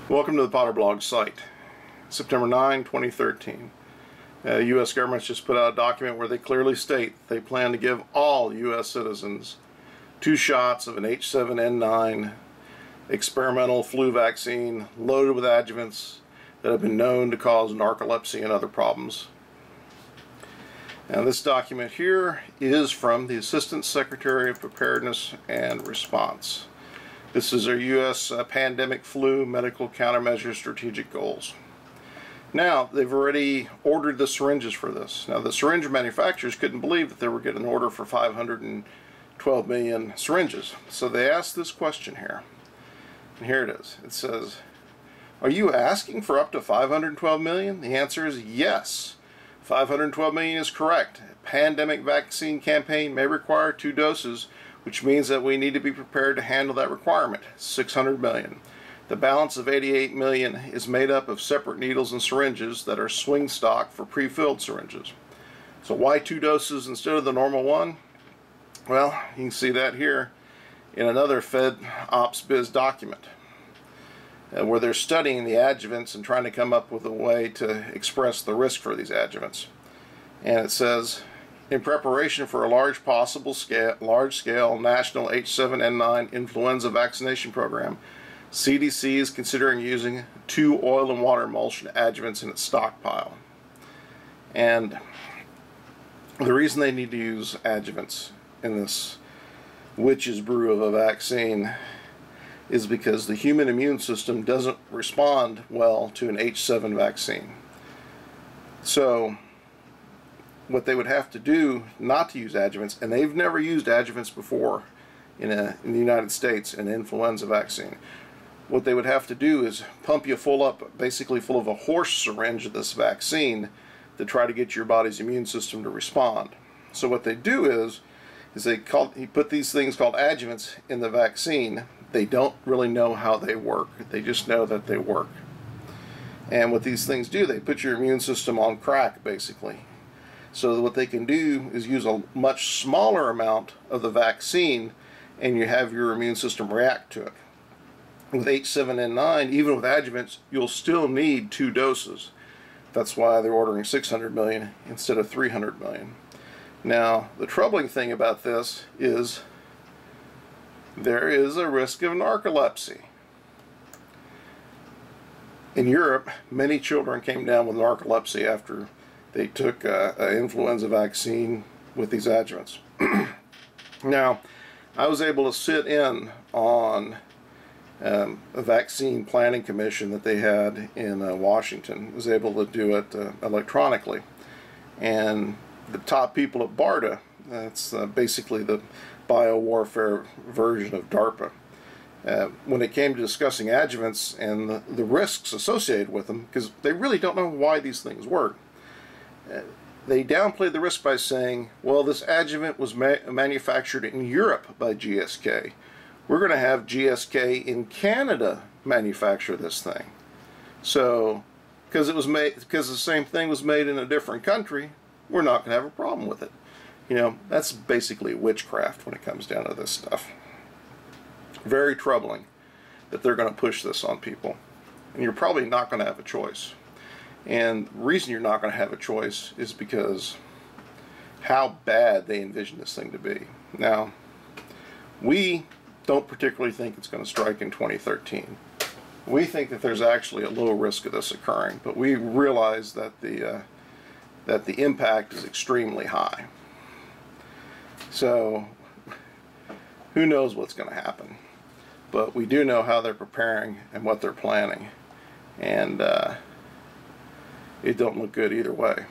Welcome to the Potter Blog site. September 9, 2013. The U.S. government's just put out a document where they clearly state they plan to give all U.S. citizens 2 shots of an H7N9 experimental flu vaccine loaded with adjuvants that have been known to cause narcolepsy and other problems. Now, this document here is from the Assistant Secretary of Preparedness and Response. This is our U.S. Pandemic Flu Medical Countermeasure Strategic Goals. Now, they've already ordered the syringes for this. Now, the syringe manufacturers couldn't believe that they were getting an order for 512 million syringes. So they asked this question here. And here it is. It says, are you asking for up to 512 million? The answer is yes. 512 million is correct. A pandemic vaccine campaign may require 2 doses, which means that we need to be prepared to handle that requirement, 600 million. The balance of 88 million is made up of separate needles and syringes that are swing stock for pre-filled syringes. So why 2 doses instead of the normal one? Well, you can see that here in another Fed Ops Biz document where they're studying the adjuvants and trying to come up with a way to express the risk for these adjuvants. And it says, in preparation for a large-scale national H7N9 influenza vaccination program, CDC is considering using 2 oil and water emulsion adjuvants in its stockpile. And the reason they need to use adjuvants in this witch's brew of a vaccine is because the human immune system doesn't respond well to an H7 vaccine. So what they would have to do not to use adjuvants, and they've never used adjuvants before in the United States in an influenza vaccine, what they would have to do is pump you basically full of a horse syringe of this vaccine to try to get your body's immune system to respond. So what they do is they put these things called adjuvants in the vaccine. They don't really know how they work. They just know that they work. And what these things do, they put your immune system on crack, basically. So what they can do is use a much smaller amount of the vaccine and you have your immune system react to it. With H7N9, even with adjuvants, you'll still need 2 doses. That's why they're ordering 600 million instead of 300 million. Now, the troubling thing about this is there is a risk of narcolepsy. In Europe, many children came down with narcolepsy after they took an influenza vaccine with these adjuvants. Now, I was able to sit in on a vaccine planning commission that they had in Washington. I was able to do it electronically. And the top people at BARDA, that's basically the biowarfare version of DARPA, when it came to discussing adjuvants and the risks associated with them, because they really don't know why these things work, they downplayed the risk by saying, well, this adjuvant was manufactured in Europe by GSK. We're going to have GSK in Canada manufacture this thing. So, because the same thing was made in a different country, we're not going to have a problem with it. You know, that's basically witchcraft when it comes down to this stuff. Very troubling that they're going to push this on people. And you're probably not going to have a choice. And the reason you're not going to have a choice is because how bad they envision this thing to be. Now, we don't particularly think it's going to strike in 2013. We think that there's actually a low risk of this occurring, but we realize that the impact is extremely high. So who knows what's going to happen? But we do know how they're preparing and what they're planning, and it don't look good either way.